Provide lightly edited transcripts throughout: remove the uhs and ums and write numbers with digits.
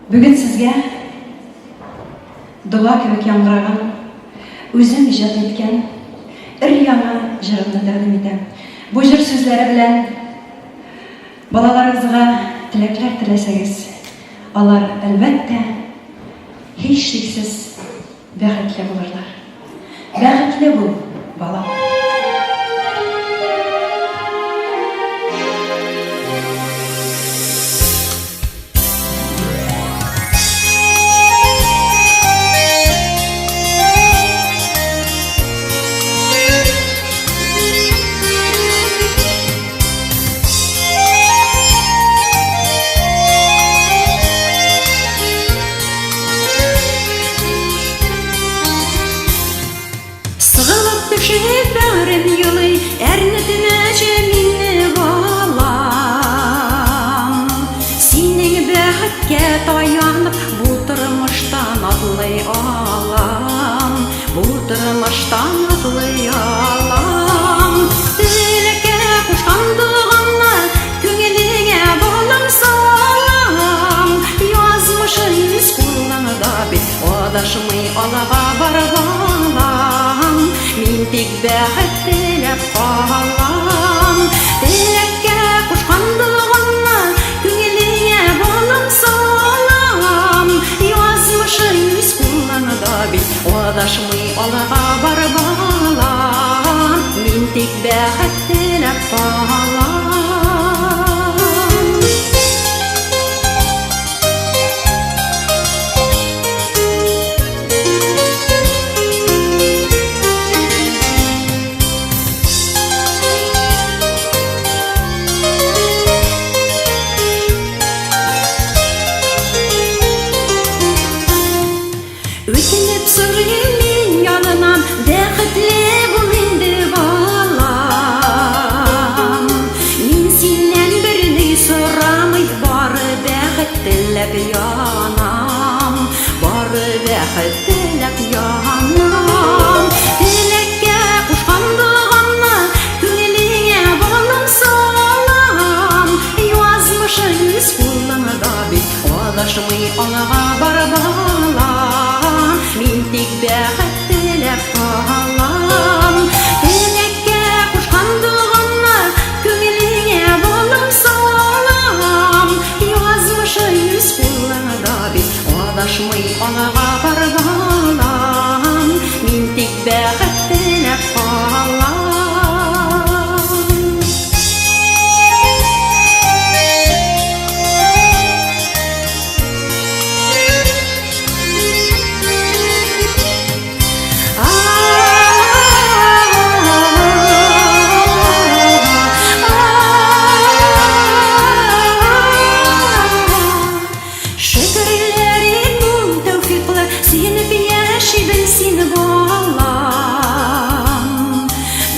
Бүгін сізге дұға кебек яңғыраған, өзім ижад еткен ір-яңа жырымны тәқдим етем. Бұл жыр сөзлері білән балаларыңызға тілеклер тілесеңіз, алар әлбәттә һич шиксез бәхетле булырлар. Бәхетле бул, балам. Бәрін елый, әрнетінәче мине балам. Синең бәхеткә таянып, бу тормыштан атлый алам. Бу тормыштан атлый алам. Телеккә кушкан дуганны, күңелеңә балам салам. Язмышын үз кулыңда бит, адашмый алага бар балам. Мин тик бәхет теләп калам. Теләккә кушкан дуганны, күңелеңә балам салам. Язмышын үз кулыңда бит, адашмый алага бар балам. Мин тик бәхет теләп калам. Үтініп сұрайым мен янынан, бәхетле бол инде балам. Мин синнән берни сорамый, бары бәхет теләп янам. Бары бәхет теләп янам. Теләккә кушкан дуганны, күңелеңә балам салам. Язмышын үз кулыңда бит, адашмый алага бар балам. Мин тик бәхет теләп калам. Теләккә кушкан дуганны, күңелеңә балам салам. Язмышын үз кулыңда бит, адашмый алага бар балам. Мин тик бәхет теләп калам. Сеніп яшидің сен балам.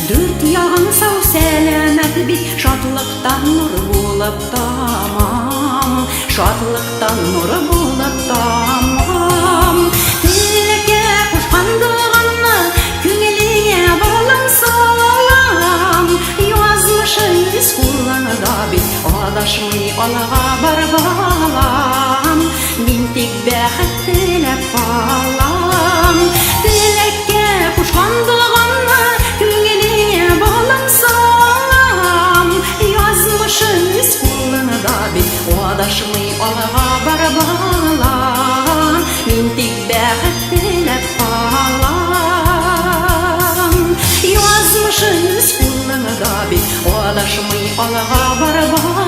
Дүрт яғын сау сәләмәт бит, шатлықтан нұр болып тамам. Шатлықтан нұр болып тамам. Теләккә кушкан дуганны, күңелеңә балам салам. Язмышын үз кулыңда бит, адашмый алага бар балам. Мин тик бәхет теләп калам. Теләккә кушкан дуганны, күңелеңә балам салам. Язмышын үз кулыңда бит, адашмый алага бар балам. Мин тик бәхет теләп калам. Язмышын үз кулыңда бит, адашмый алага бар балам.